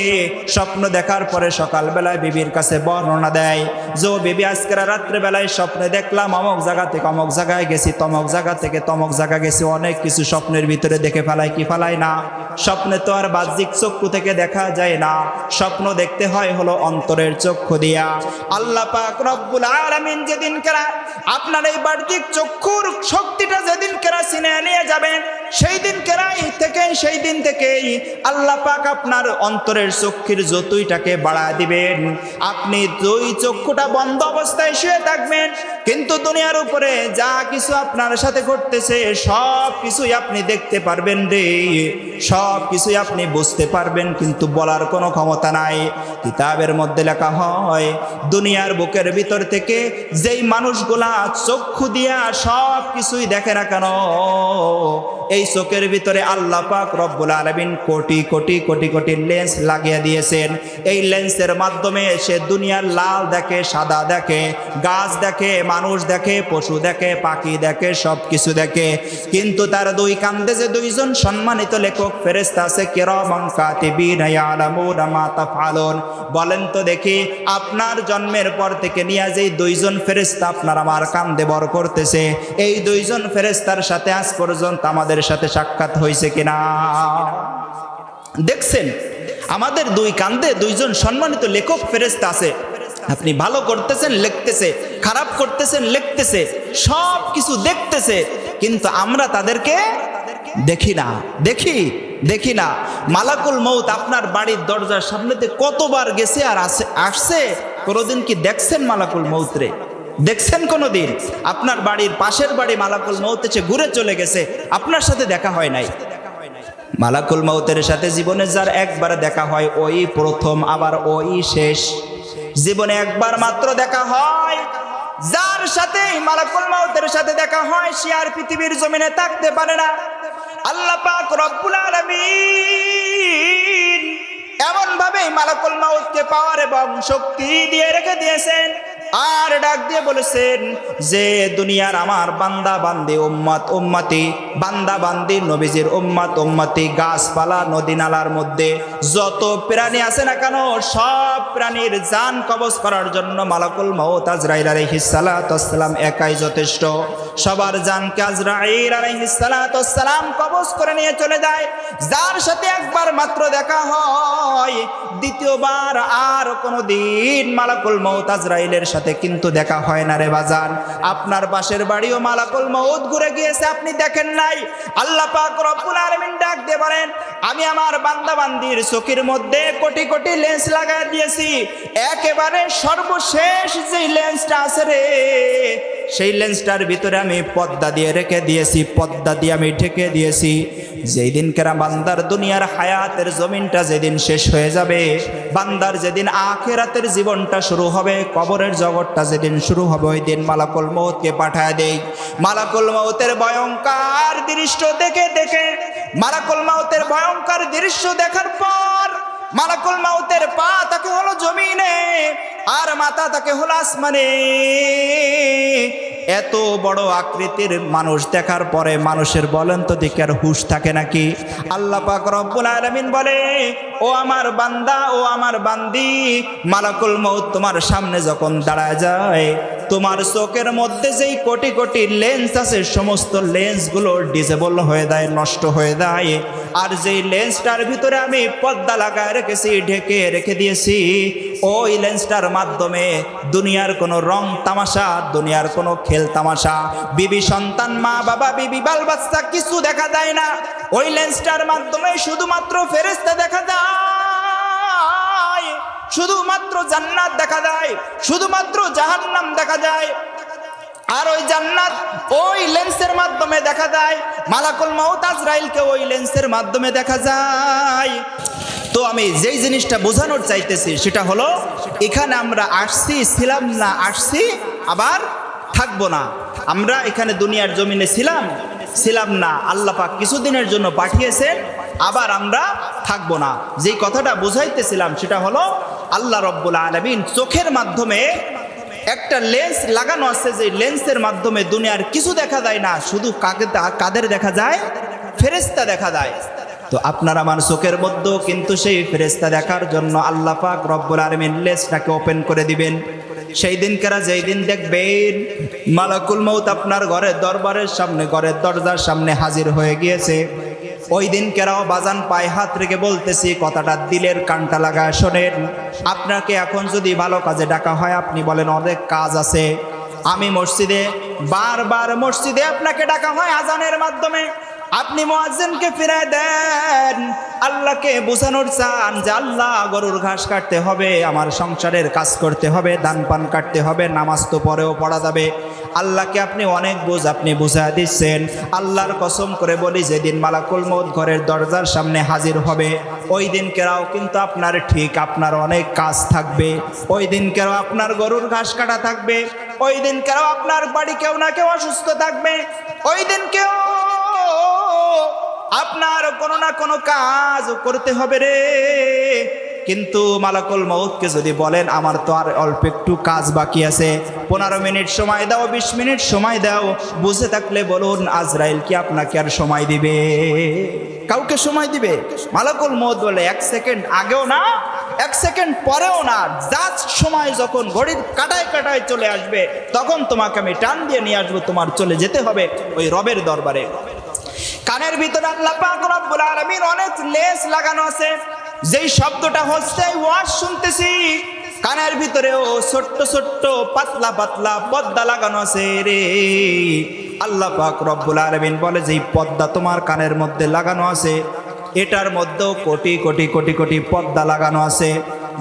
স্বপ্ন দেখার পরে সকালবেলায় বিবির কাছে বর্ণনা দেয় যে, ও বিবি, আজকের রাত্রেবেলায় স্বপ্নে দেখলাম অমক জায়গা থেকে অমক জায়গায় গেছি, তমক জায়গা থেকে তমক জায়গা গেছি। অনেক কিছু স্বপ্নের ভিতরে দেখে ফেলায় কি ফেলায় না? স্বপ্নে তো আর বাহ্যিক চক্ষু থেকে দেখা যায় না, স্বপ্ন দেখতে হয় হলো অন্তরের চক্ষু দিয়া। আল্লাহ পাক রব্বুল আলামিন যেদিন কেরা আপনার এই বাহ্যিক চক্ষুর শক্তিটা যেদিন কেরা চিনে নিয়ে যাবেন, সেই দিন থেকেই আল্লাহ পাক আপনার অন্তরের চক্ষুর জ্যোতিটাকে বাড়া দিবেন। আপনি দুই চক্ষুটা বন্ধ অবস্থায় শুয়ে থাকবেন, কিন্তু দুনিয়ার উপরে যা কিছু আপনার সাথে ঘটতেছে সব কিছুই আপনি দেখতে পারবেন রে, সব কিছুই আপনি বুঝতে পারবেন, কিন্তু বলার কোনো ক্ষমতা নাই। কিতাবের মধ্যে লেখা হয়, দুনিয়ার বুকের ভিতর থেকে যেই মানুষগুলা চক্ষু দিয়া সব কিছুই দেখে না কেন, এই চোখের ভিতরে আল্লাহ পাক রব্বুল আলামিন কোটি কোটি কোটি কোটি লেন্স লাগিয়ে দিয়েছেন। এই লেন্সের মাধ্যমে সে দুনিয়ার লাল দেখে, সাদা দেখে, গাছ দেখে, মানুষ দেখে, পশু দেখে, পাখি দেখে, সব কিছু দেখে। কিন্তু তার দুই কান্দে যে দুইজন সম্মানিত লেখক ফেরেশতা আছে, কিরামান কাতিবিনা ইয়ালামুনা মা তাফআলুন, বলেন তো দেখি, আপনার জন্মের পর থেকে নিয়ে যেই দুইজন ফেরেশতা আপনার আমার কান্দে বর করতেছে, এই দুইজন ফেরেশতার সাথে আজ পর্যন্ত আমাদের সাথে সাক্ষাৎ হয়েছে কিনা? দেখছেন, আমাদের দুই কান্দে দুইজন সম্মানিত লেখক ফেরেশতা আছে। আপনি ভালো করতেছেন লিখতেছে, খারাপ করতেছেন লিখতেছে, সব কিছু দেখতেছে, কিন্তু আমরা তাদেরকে দেখি না। মালাকুল মউত আপনার বাড়ির দরজার সামনেতে কতবার গেছে আর আসছে, কোনোদিন কি দেখছেন মালাকুল মউত রে? দেখছেন কোনোদিন? আপনার বাড়ির পাশের বাড়ি মালাকুল মউত এসে ঘুরে চলে গেছে, আপনার সাথে দেখা হয় নাই। মালাকুল মউতের সাথে জীবনে যার একবার দেখা হয় ওই প্রথম, আবার ওই শেষ। জীবনে একবার মাত্র দেখা হয়, যার সাথে মালাকুল মউতের সাথে দেখা হয় সে আর পৃথিবীর জমিনে থাকতে পারে না। আল্লাহ পাক রব্বুল আলামিন এমন ভাবে মালাকুল মউতকে পাওয়ার এবং শক্তি দিয়ে রেখে দিয়েছেন, আর ডাক দিয়ে বলেছেন যে দুনিয়ার আমার বান্দা বান্দি উম্মত উম্মতি, বান্দা বান্দি নবীজির উম্মত উম্মতি, গাছপালা নদী নালার মধ্যে যত প্রাণী আছে না কেন সব প্রাণীর জান কবজ করার জন্য মালাকুল মউত আজরাইল আলাইহিস সালাতু ওয়াস সালাম একাই যথেষ্ট। সবার জানকে আজরাইল আলাইহিস সালাতু ওয়াস সালাম কবজ করে নিয়ে চলে যায়। যার সাথে একবার মাত্র দেখা হয়, দ্বিতীয়বার আর কোনোদিন মালাকুল মউত আজরাইলের সাথে কিন্তু দেখা হয় না রে বাজান। আপনার পাশের বাড়িও মালাকুল মউত ঘুরে গিয়েছে, আপনি দেখেন নাই। আল্লাহ পাক রব্বুল আলামিন ডাক দিয়ে বলেন, আমি আমার বান্দা বান্দির চোখের মধ্যে কোটি কোটি লেন্স লাগাই দিয়েছি, একেবারে সর্বশেষ যে লেন্সটা আছে রে সেই লেন্সটার ভিতরে আমি পর্দা দিয়ে রেখে দিয়েছি, পর্দা দিয়ে আমি ঢেকে দিয়েছি। যেই দিন কেরা বান্দার দুনিয়ার হায়াতের জমিনটা যেদিন শেষ হয়ে যাবে, বান্দার যেদিন আখিরাতের জীবনটা শুরু হবে, কবরের জগৎটা যেদিন শুরু হবে, ওই দিন মালাকুল মউতকে পাঠায় দেই। মালাকুল মউতের ভয়ঙ্কর দৃশ্য দেখে দেখে, মালাকুল মউতের ভয়ঙ্কর দৃশ্য দেখার পর মালাকুল মউতের পা তাকে হলো জমিনে আর মাথা তাকে হলো আসমানে। এত বড় আকৃতির মানুষ দেখার পরে মানুষের বলেন তো দেখে আর হুঁশ থাকে নাকি? আল্লাহ পাক রব্বুল আলামিন বলে, ও আমার বান্দা, ও আমার বান্দি, মালাকুল মউত তোমার সামনে যখন দাঁড়ায় যায়, তোমার চোখের মধ্যে যেই কোটি কোটি লেন্স আছে সমস্ত লেন্সগুলো ডিসেবল হয়ে যায়, নষ্ট হয়ে যায়। আর যেই লেন্সটার ভিতরে আমি পর্দা লাগায় রেখেছি, ঢেকে রেখে দিয়েছি, ওই লেন্সটার মাধ্যমে দুনিয়ার কোনো রং তামাশা, দুনিয়ার কোনো খেল তামাশা, বিবি সন্তান, মা বাবা, বিবি বাল বাচ্চা কিছু দেখা যায় না। ওই লেন্সটার মাধ্যমে শুধুমাত্র ফেরেশতা দেখা যায়, শুধুমাত্র জান্নাত দেখা যায়, শুধুমাত্র জাহান্নাম দেখা যায়। আর ওই জান্নাত ওই লেন্সের মাধ্যমে দেখা যায়, মালাকুল মউত আজরাইলকে ওই লেন্সের মাধ্যমে দেখা যায়। তো আমি যেই জিনিসটা বোঝানোর চাইতেছি সেটা হলো, এখানে আমরা আসছি, ছিলাম না, আসছি আবার থাকবো না। আমরা এখানে দুনিয়ার জমিনে ছিলাম না, আল্লাহ পাক কিছুদিনের জন্য পাঠিয়েছেন, আবার আমরা থাকবো না। যেই কথাটা বুঝাইতেছিলাম সেটা হলো, আল্লাহ রব্বুল আলামিন চোখের মাধ্যমে একটা লেন্স লাগানো আছে, যে লেন্সের মাধ্যমে দুনিয়ার কিছু দেখা যায় না, শুধু কাদের দেখা যায়? ফেরেশতা দেখা যায়। তো আপনার আমার চোখের মধ্যেও কিন্তু সেই ফেরেশতা দেখার জন্য আল্লাহ পাক রব্বুল আলামিন লেন্সটাকে ওপেন করে দিবেন। সেই দিনকারা যেই দিন দেখবেন মালাকুল মউত আপনার ঘরের দরবারের সামনে, ঘরের দরজার সামনে হাজির হয়ে গিয়েছে, ওই দিন কেরাও বাজান পায়ে হাত রেখে বলতেছি, কথাটা দিলের কানটা লাগায় শোনেন। আপনাকে এখন যদি ভালো কাজে ডাকা হয়, আপনি বলেন অনেক কাজ আছে, আমি মসজিদে, বারবার মসজিদে আপনাকে ডাকা হয় আজানের মাধ্যমে, আপনি মুয়াজ্জিনকে ফিরায় দেন, আল্লাহকে বোঝানোর চান যে আল্লাহ গরুর ঘাস কাটতে হবে, আমার সংসারের কাজ করতে হবে, দান পান কাটতে হবে, নামাজ তো পরেও পড়া যাবে। আল্লাহকে আপনি অনেক আপনি বুঝায় দিচ্ছেন। আল্লাহর কসম করে বলি, যেদিন মালাকুল মউত ঘরের দরজার সামনে হাজির হবে, ওই দিন কেরাও কিন্তু আপনার ঠিক আপনার অনেক কাজ থাকবে, ওই দিন কেরাও আপনার গরুর ঘাস কাটা থাকবে, ওই দিন কেরাও আপনার বাড়ি কেউ না কেউ অসুস্থ থাকবে, ওই দিন কেউ আপনার কোনো না কোনো কাজ করতে হবে রে। কিন্তু মালাকুল মউতকে যদি বলেন, আমার তো আর অল্প একটু কাজ বাকি আছে, 15 মিনিট সময় দাও, 20 মিনিট সময় দাও, বুঝে থাকলে বলুন, আজরাইল কি আপনাকে আর সময় দিবে? কাউকে সময় দিবে? মালাকুল মউত বলে 1 সেকেন্ড আগেও না, 1 সেকেন্ড পরেও না, জাস্ট সময় যখন ঘড়ির কাটায় কাটায় চলে আসবে, তখন তোমাকে আমি টান দিয়ে নিয়ে আসবো, তোমার চলে যেতে হবে ওই রবের দরবারে। কানের ভিতরে আল্লাহ পাক রব্বুল আলামিন অনেক লেন্স লাগানো আছে, যেই শব্দটা হচ্ছে ওয়াজ শুনতেছি, কানের ভিতরেও ছোট্ট ছোট্ট পাতলা পাতলা পর্দা লাগানো আছে রে। আল্লাহ পাক রব্বুল আলামিন বলে, যেই পর্দা তোমার কানের মধ্যে লাগানো আছে, এটার মধ্যেও কোটি কোটি কোটি কোটি পর্দা লাগানো আছে।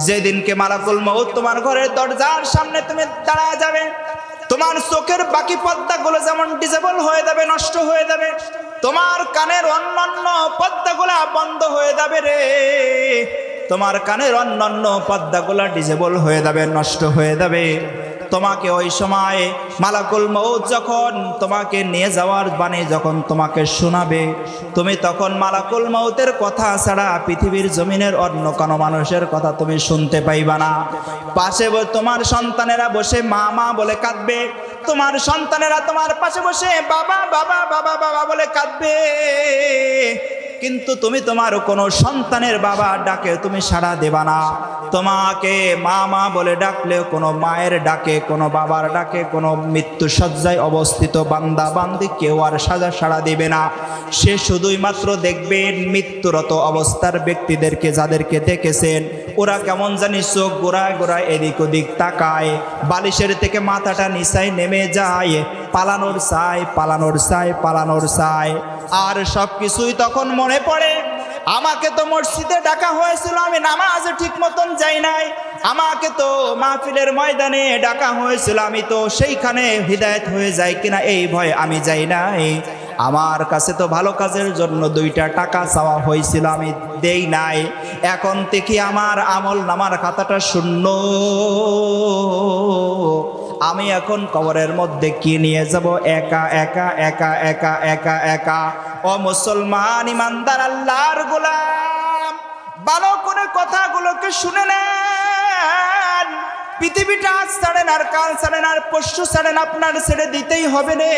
যেদিনকে মালাকুল মউত তোমার ঘরের দরজার সামনে তুমি দাঁড়ায় যাবে, তোমার চোখের বাকি পর্দাগুলো যেমন ডিসেবল হয়ে যাবে, নষ্ট হয়ে যাবে, তোমার কানের অন্যান্য পর্দাগুলা বন্ধ হয়ে যাবে রে। তোমার কানের অন্যান্য পর্দাগুলা ডিসেবল হয়ে যাবে, নষ্ট হয়ে যাবে। তোমাকে ওই সময় মালাকুল মউত যখন তোমাকে নিয়ে যাওয়ার বাণী যখন তোমাকে শোনাবে, তুমি তখন মালাকুল মউতের কথা ছাড়া পৃথিবীর জমিনের অন্য কোনো মানুষের কথা তুমি শুনতে পাইবা না। পাশে তোমার সন্তানেরা বসে মা মা বলে কাঁদবে, তোমার সন্তানেরা তোমার পাশে বসে বাবা বাবা বাবা বাবা বলে কাঁদবে, কিন্তু তুমি তোমার কোনো সন্তানের বাবা ডাকে তুমি সাড়া দেবা না। তোমাকে মা মা বলে ডাকলেও কোনো মায়ের ডাকে, কোনো বাবার ডাকে, কোনো মৃত্যু সজ্জায় অবস্থিত বান্দা বান্দি কেউ আর সাড়া দেবে না। সে শুধুই মাত্র দেখবেন মৃত্যুরত অবস্থার ব্যক্তিদেরকে, যাদেরকে দেখেছেন ওরা কেমন জানি চোখ গোড়ায় গোড়ায় এদিক ওদিক তাকায়, বালিশের থেকে মাথাটা নিচায় নেমে যায়, পালানোর চায় পালানোর চায় পালানোর চায়। আর সব কিছুই তখন মনে পড়ে, আমাকে তো মসজিদে ডাকা হয়েছিল, আমি নামাজে ঠিক মতন যাই নাই, আমাকে তো মাহফিলের ময়দানে ডাকা হয়েছিল, আমি তো সেইখানে হিদায়েত হয়ে যাই কিনা এই ভয় আমি যাই নাই, আমার কাছে তো ভালো কাজের জন্য 2টা টাকা চাওয়া হয়েছিল আমি দেই নাই, এখন থেকে আমার আমল নামার খাতাটা শূন্য, আমি এখন কবরের মধ্যে কি নিয়ে যাব? একা একা একা একা একা একা। ও মুসলমান ইমানদার আল্লাহর গোলাম, ভালো করে কথাগুলোকে শুনে নেন। পৃথিবীটা আজ ছাড়েন আর কাল ছাড়েন আর পরশু ছাড়েন, আপনার ছেড়ে দিতেই হবে রে।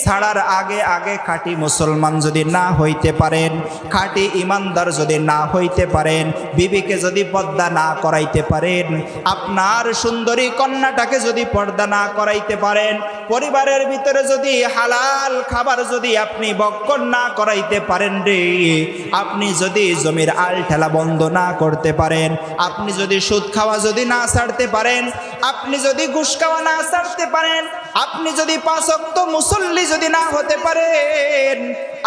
ছাড়ার আগে আগে খাঁটি মুসলমান যদি না হইতে পারেন, খাঁটি ইমানদার যদি না হইতে পারেন, বিবিকে যদি পর্দা না করাইতে পারেন, আপনার সুন্দরী কন্যাটাকে যদি পর্দা না করাইতে পারেন, পরিবারের ভিতরে যদি হালাল খাবার যদি আপনি ভক্ষণ না করাইতে পারেন রে, আপনি যদি জমির আল ঠেলা বন্ধ না করতে পারেন, আপনি যদি সুদ খাওয়া যদি না ছাড়তে পারেন, আপনি যদি ঘুষ খাওয়া না ছাড়তে পারেন, আপনি যদি 5 ওয়াক্ত মুসল্লি যদি না হতে পারেন,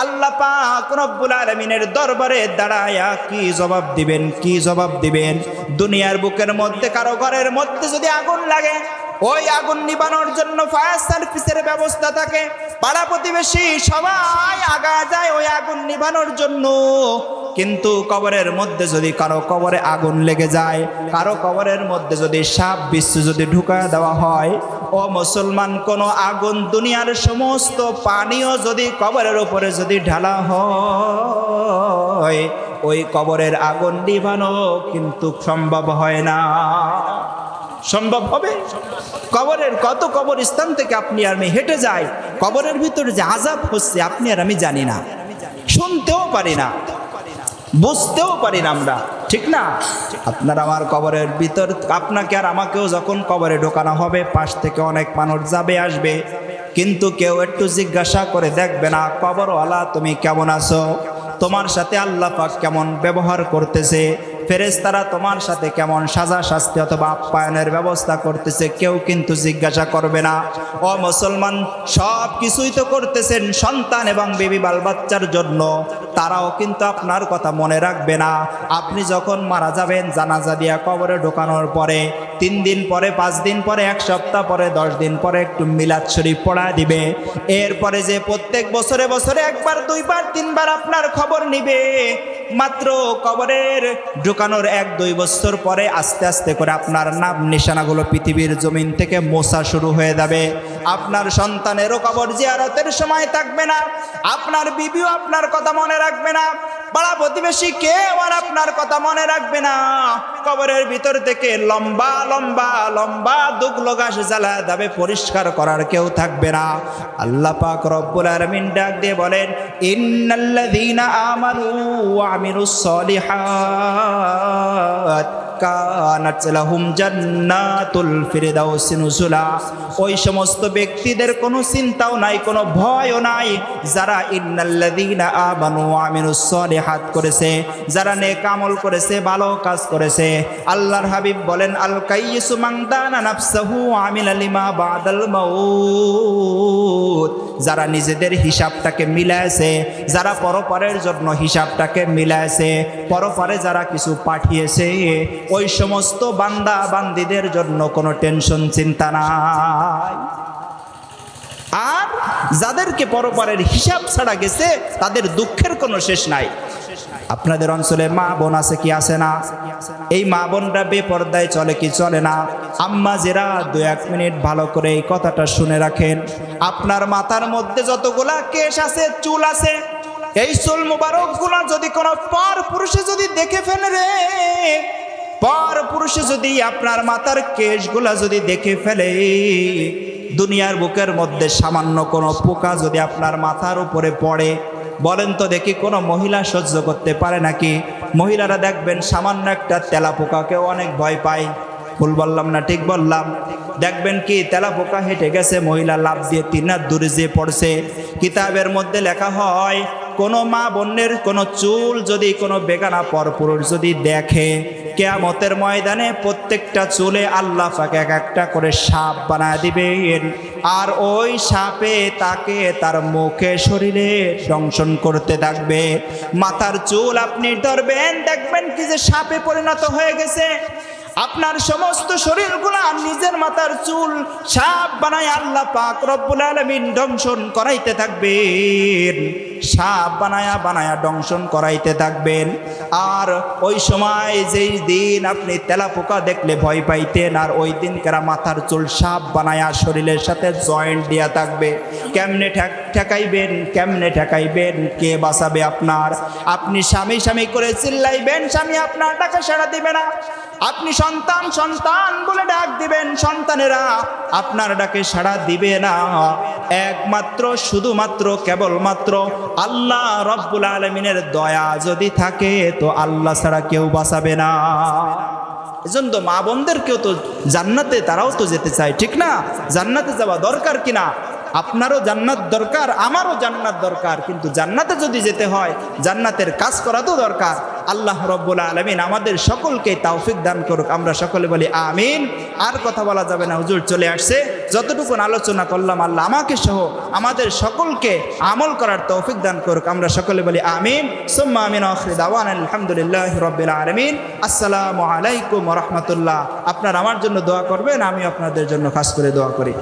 আল্লাহ পাক রব্বুল আলামিনের দরবারে দাঁড়ায়া কি জবাব দিবেন? কি জবাব দিবেন? দুনিয়ার বুকের মধ্যে কারো ঘরের মধ্যে যদি আগুন লাগে, ওই আগুন নিবানোর জন্য ফায়ার সার্ভিসের ব্যবস্থা থাকে, পাড়া প্রতিবেশী সবাই আগা যায় ওই আগুন নিবানোর জন্য। কিন্তু কবরের মধ্যে যদি কারো কবরে আগুন লেগে যায়, কারো কবরের মধ্যে যদি সাপ বিচ্ছু যদি ঢুকায় দেওয়া হয়, ও মুসলমান, কোনো আগুন দুনিয়ার সমস্ত পানিও যদি কবরের উপরে যদি ঢালা হয়, ওই কবরের আগুন নিভানো কিন্তু সম্ভব হয় না। সম্ভব হবে? কবরের কত কবরস্থান থেকে আপনি আর আমি হেঁটে যাই, কবরের ভিতরে যে আযাব হচ্ছে আপনি আর আমি জানি না, শুনতেও পারি না, বুঝতেও পারি না আমরা, ঠিক না? আপনার আমার কবরের ভিতর, আপনাকে আর আমাকেও যখন কবরে ঢোকানো হবে, পাশ থেকে অনেক মানুষ যাবে আসবে, কিন্তু কেউ একটু জিজ্ঞাসা করে দেখবে না, কবরওয়ালা তুমি কেমন আছো, তোমার সাথে আল্লাহ পাক কেমন ব্যবহার করতেছে, ফেরেশতারা তোমার সাথে কেমন সাজা শাস্তি অথবা আপ্যায়নের ব্যবস্থা করতেছে, কেউ কিন্তু জিজ্ঞাসা করবে না। ও মুসলমান, সব কিছুই তো করতেছেন সন্তান এবং বেবি বাল বাচ্চার জন্য, তারাও কিন্তু আপনার কথা মনে রাখবে না। আপনি যখন মারা যাবেন, জানাজা দিয়া কবরে ঢোকানোর পরে 3 দিন পরে, 5 দিন পরে, 1 সপ্তাহ পরে, 10 দিন পরে একটু মিলাদ শরীফ পড়া দিবে, এরপরে যে প্রত্যেক বছরে বছরে 1 বার 2 বার 3 বার আপনার খবর নিবে, মাত্র কবরের ঢুকানোর 1-2 বছর পরে আস্তে আস্তে করে আপনার নাম নিশানাগুলো পৃথিবীর জমিন থেকে মোছা শুরু হয়ে যাবে। আপনার সন্তানেরও কবর জিয়ারতের সময় থাকবে না, আপনার বিবিও আপনার কথা মনে রাখবে না, পাড়া প্রতিবেশী কেউ আর আপনার কথা মনে রাখবে না। কবরের ভিতর থেকে লম্বা লম্বা লম্বা দুগলো ঘাস জ্বালা যাবে, পরিষ্কার করার কেউ থাকবে না। আল্লাহ পাক রব্বুল আলামিন ডাক দিয়ে বলেন, ইন্নাল্লাযীনা আমানু ওয়া আমিলুস সলিহাত কানাত লাহুম জান্নাতুল ফিরদাউসি নুজুলা। ওই সমস্ত ব্যক্তিদের কোনো চিন্তাও নাই, কোনো ভয়ও নাই, যারা ইন্নাল্লাযীনা আমানু ওয়া আমিলুস সলিহাত করেছে, যারা নেক আমল করেছে, ভালো কাজ করেছে। আল্লাহর হাবিব বলেন, আল কাইয়িসু মান দানা নাফসাহু ওয়া আমিলা লিমা বাদাল মাউত। যারা নিজেদের হিসাবটাকে মিলাইছে, যারা পরপারের জন্য হিসাবটাকে মিলাইছে, পরপারে যারা কিছু পাঠিয়েছে, ওই সমস্ত বান্দা বান্দীদের জন্য কোনো টেনশন চিন্তা নাই। আর যাদেরকে পরপারের হিসাব ছাড়া গেছে তাদের দুঃখের কোনো শেষ নাই। আপনাদের অঞ্চলে মা বোন আছে কি আছে না? এই মা বোনরা বেপরদায় চলে কি চলে না? আম্মা জেরা 2-1 মিনিট ভালো করে এই কথাটা শুনে রাখেন। আপনার মাথার মধ্যে যতগুলা কেশ আছে, চুল আছে, এই চুল মুবারক গুলা যদি কোনো পর পুরুষে যদি দেখে ফেলে রে, পর পুরুষে যদি আপনার মাথার কেশগুলা যদি দেখে ফেলে, দুনিয়ার বুকের মধ্যে সামান্য কোনো পোকা যদি আপনার মাথার উপরে পড়ে, বলেন তো দেখি কোনো মহিলা সহ্য করতে পারে নাকি? মহিলারা দেখবেন সামান্য একটা তেলা পোকাকেও অনেক ভয় পায়। ভুল বললাম না ঠিক বললাম? দেখবেন কি তেলা পোকা হেঁটে গেছে, মহিলা লাফ দিয়ে 3 হাত দূরে যেয়ে পড়ছে। কিতাবের মধ্যে লেখা হয় কোনো মা বোনের কোনো চুল যদি কোনো বেগানা পরপুরুষ যদি দেখে, কিয়ামতের ময়দানে প্রত্যেকটা চুলে আল্লাহ পাক এক একটা করে সাপ বানায় দিবেন, আর ওই সাপে তাকে তার মুখে শরীরে দংশন করতে থাকবে। মাথার চুল আপনি ধরবেন, দেখবেন কি যে সাপে পরিণত হয়ে গেছে। আপনার সমস্ত শরীরগুলা নিজের মাথার চুল সাপ বানায় আল্লাহ পাক রব্বুল আলামিন দংশন করাইতে থাকবেন, সাপ বানায়া বানায়া দংশন করাইতে থাকবেন। আর ওই সময় যেই দিন আপনি তেলা পোকা দেখলে ভয় পাইতেন, আর ওই দিন কারা মাথার চুল সাপ বানায়া শরীরের সাথে জয়েন্ট দিয়া থাকবে। কেমনে ঠেকাইবেন, কেমনে ঠেকাইবেন? কে বাঁচাবে আপনার? আপনি স্বামী স্বামী করে চিল্লাইবেন, স্বামী আপনার ডাকে সাড়া দিবে না। আপনি সন্তান সন্তান বলে ডাক দিবেন, সন্তানেরা আপনার ডাকে সাড়া দিবে না। একমাত্র শুধুমাত্র কেবলমাত্র আল্লাহ রব্বুল আলামিনের দয়া যদি থাকে তো আল্লাহ ছাড়া কেউ বাঁচাবে না। এজন্য তো মা বোনদেরকেও তো জান্নাতে তারাও তো যেতে চায়, ঠিক না? জান্নাতে যাওয়া দরকার কিনা? আপনারও জান্নাত দরকার, আমারও জান্নাত দরকার, কিন্তু জান্নাতে যদি যেতে হয় জান্নাতের কাজ করা তো দরকার। আল্লাহ রব্বুল আলামিন আমাদের সকলকে তৌফিক দান করুক। আমরা সকলে বলি আমিন। আর কথা বলা যাবে না, হুজুর চলে আসছে। যতটুকু আলোচনা করলাম আল্লাহ আমাকে সহ আমাদের সকলকে আমল করার তৌফিক দান করুক। আমরা সকলে বলি আমিন সুম্মা আমিন। আখির দাওয়ানা আলহামদুলিল্লাহি রাব্বিল আলামিন। আসসালামু আলাইকুম ওয়া রাহমাতুল্লাহ। আপনারা আমার জন্য দোয়া করবেন, আমি আপনাদের জন্য খাস করে দোয়া করি।